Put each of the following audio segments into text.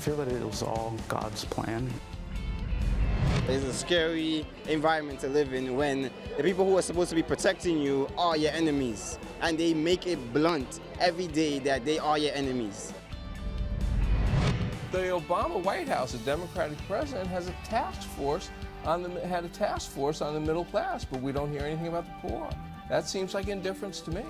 feel that it was all God's plan. It's a scary environment to live in when the people who are supposed to be protecting you are your enemies, and they make it blunt every day that they are your enemies. The Obama White House, a Democratic president, has a task force on the middle class, but we don't hear anything about the poor. That seems like indifference to me.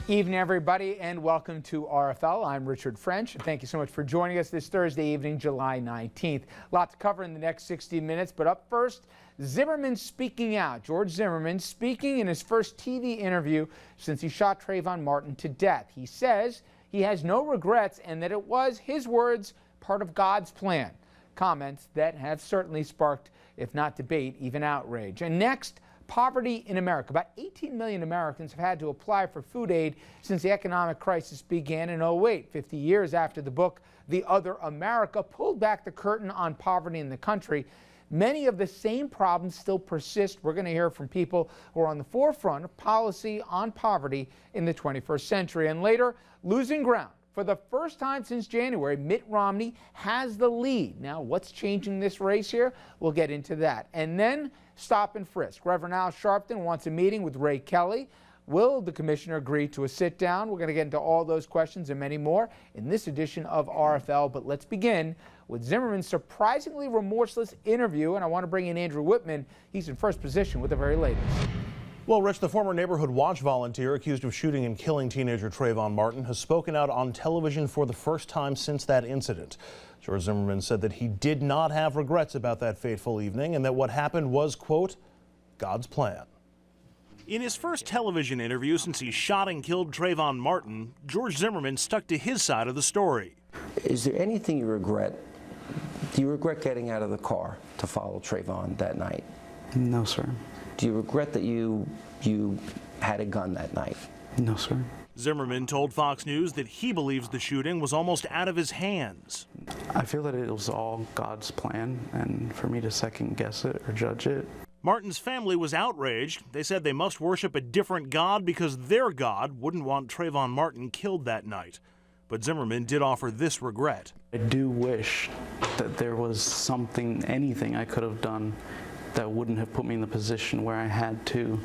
Evening, everybody, and welcome to RFL. I'm Richard French, and thank you so much for joining us this Thursday evening, July 19th. A lot to cover in the next 60 minutes, but up first, Zimmerman speaking out. George Zimmerman speaking in his first TV interview since he shot Trayvon Martin to death. He says he has no regrets and that it was, his words, part of God's plan. Comments that have certainly sparked, if not debate, even outrage. And next, poverty in America. About 18 million Americans have had to apply for food aid since the economic crisis began in 2008, 50 years after the book The Other America pulled back the curtain on poverty in the country. Many of the same problems still persist. We're going to hear from people who are on the forefront of policy on poverty in the 21st century. And later, losing ground. For the first time since January, Mitt Romney has the lead. Now, what's changing this race here? We'll get into that. And then stop and frisk. Reverend Al Sharpton wants a meeting with Ray Kelly. Will the commissioner agree to a sit-down? We're going to get into all those questions and many more in this edition of RFL. But let's begin with Zimmerman's surprisingly remorseless interview. And I want to bring in Andrew Whitman. He's in first position with the very latest. Well, Rich, the former Neighborhood Watch volunteer accused of shooting and killing teenager Trayvon Martin has spoken out on television for the first time since that incident. George Zimmerman said that he did not have regrets about that fateful evening and that what happened was, quote, God's plan. In his first television interview since he shot and killed Trayvon Martin, George Zimmerman stuck to his side of the story. Is there anything you regret? Do you regret getting out of the car to follow Trayvon that night? No, sir. Do you regret that you had a gun that night? No, sir. Zimmerman told Fox News that he believes the shooting was almost out of his hands. I feel that it was all God's plan, and for me to second guess it or judge it. Martin's family was outraged. They said they must worship a different God because their God wouldn't want Trayvon Martin killed that night. But Zimmerman did offer this regret. I do wish that there was something, anything I could have done that wouldn't have put me in the position where I had to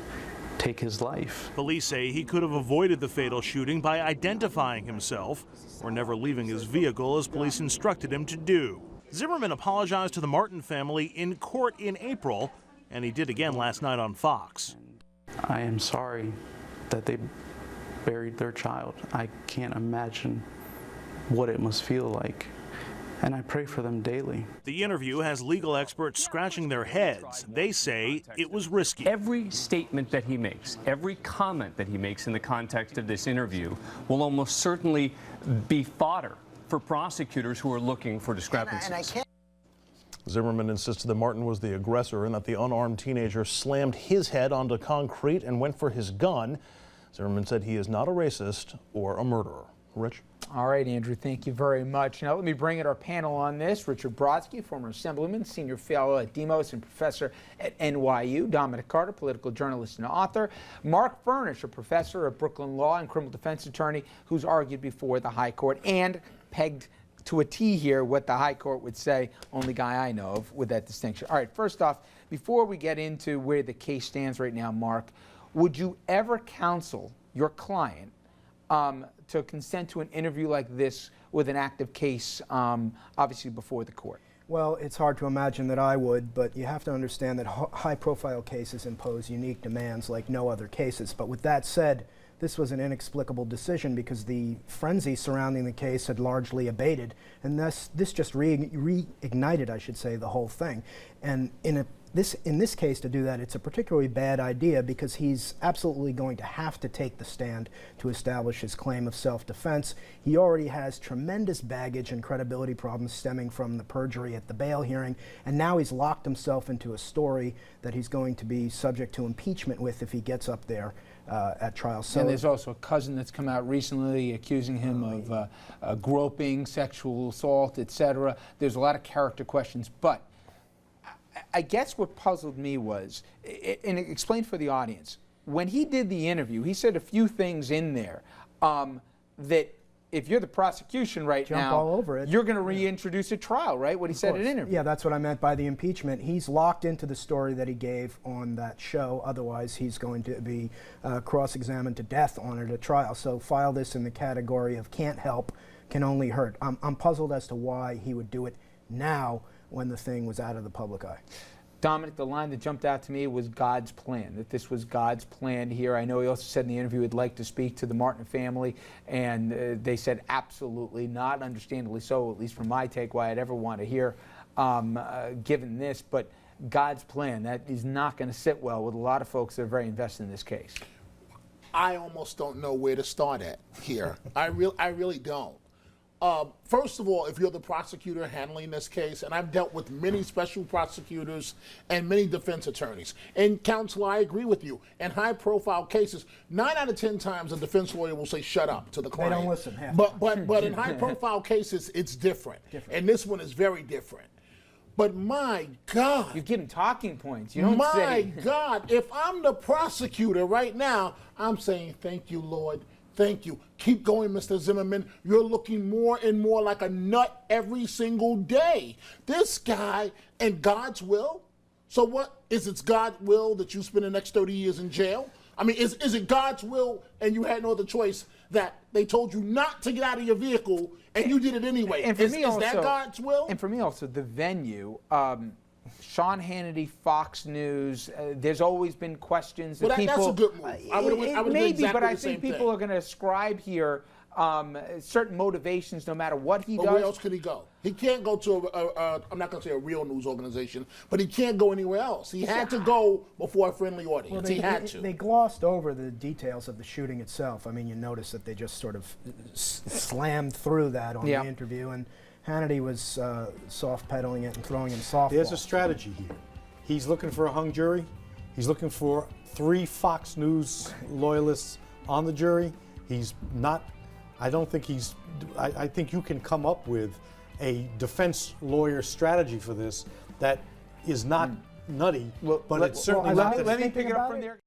take his life. Police say he could have avoided the fatal shooting by identifying himself or never leaving his vehicle as police instructed him to do. Zimmerman apologized to the Martin family in court in April, and he did again last night on Fox. I am sorry that they buried their child. I can't imagine what it must feel like. And I pray for them daily. The interview has legal experts scratching their heads. They say it was risky. Every statement that he makes, every comment that he makes in the context of this interview will almost certainly be fodder for prosecutors who are looking for discrepancies. Zimmerman insisted that Martin was the aggressor and that the unarmed teenager slammed his head onto concrete and went for his gun. Zimmerman said he is not a racist or a murderer. Rich? All right, Andrew, thank you very much. Now let me bring in our panel on this. Richard Brodsky, former Assemblyman, Senior Fellow at Demos and Professor at NYU. Dominic Carter, political journalist and author. Marc Fernich, a professor at Brooklyn Law and criminal defense attorney who's argued before the High Court and pegged to a T here what the High Court would say, only guy I know of with that distinction. All right, first off, before we get into where the case stands right now, Marc, would you ever counsel your client to consent to an interview like this with an active case, obviously before the court? Well, it's hard to imagine that I would, but you have to understand that high-profile cases impose unique demands like no other cases. But with that said, this was an inexplicable decision because the frenzy surrounding the case had largely abated, and this just reignited, I should say, the whole thing. And in this case, to do that, it's a particularly bad idea because he's absolutely going to have to take the stand to establish his claim of self-defense. He already has tremendous baggage and credibility problems stemming from the perjury at the bail hearing, and now he's locked himself into a story that he's going to be subject to impeachment with if he gets up there at trial. So, and there's also a cousin that's come out recently accusing him of groping, sexual assault, etc. There's a lot of character questions, but I guess what puzzled me was, and explain for the audience, when he did the interview, he said a few things in there that if you're the prosecution right Jump now, all over it. you're going to reintroduce a trial, right? What he said in an interview. Yeah, that's what I meant by the impeachment. He's locked into the story that he gave on that show. Otherwise, he's going to be cross-examined to death on it at trial. So file this in the category of can't help, can only hurt. I'm puzzled as to why he would do it now when the thing was out of the public eye. Dominic, the line that jumped out to me was God's plan, that this was God's plan here. I know he also said in the interview he'd like to speak to the Martin family, and they said absolutely not, understandably so, at least from my take, why I'd ever want to hear given this. But God's plan, that is not going to sit well with a lot of folks that are very invested in this case. I almost don't know where to start at here. I really don't. First of all, if you're the prosecutor handling this case, and I've dealt with many special prosecutors and many defense attorneys, and counsel, I agree with you. In high-profile cases, 9 out of 10 times a defense lawyer will say "shut up" to the client. They don't listen. But in high-profile cases, it's different, and this one is very different. But my God, you give him talking points. You don't my say. God, if I'm the prosecutor right now, I'm saying thank you, Lord. Thank you. Keep going, Mr. Zimmerman. You're looking more and more like a nut every single day. This guy and God's will. So what is it God's will that you spend the next 30 years in jail? I mean, is it God's will and you had no other choice that they told you not to get out of your vehicle and you did it anyway? And for me is also, that God's will? And for me also, the venue. Sean Hannity, Fox News. There's always been questions that people. That's a good move. I would have maybe, exactly but I the same think people thing. are going to ascribe here certain motivations, no matter what he does. Where else could he go? He can't go to I'm not going to say a real news organization, but he can't go anywhere else. He had to go before a friendly audience. Well, he had to. They glossed over the details of the shooting itself. I mean, you notice that they just sort of slammed through that on the interview, and Hannity was soft-pedaling it and throwing in softballs. There's a strategy here. He's looking for a hung jury. He's looking for 3 Fox News loyalists on the jury. He's not, I don't think he's, I think you can come up with a defense lawyer strategy for this that is not nutty, but it's certainly not. Let me pick it up from there.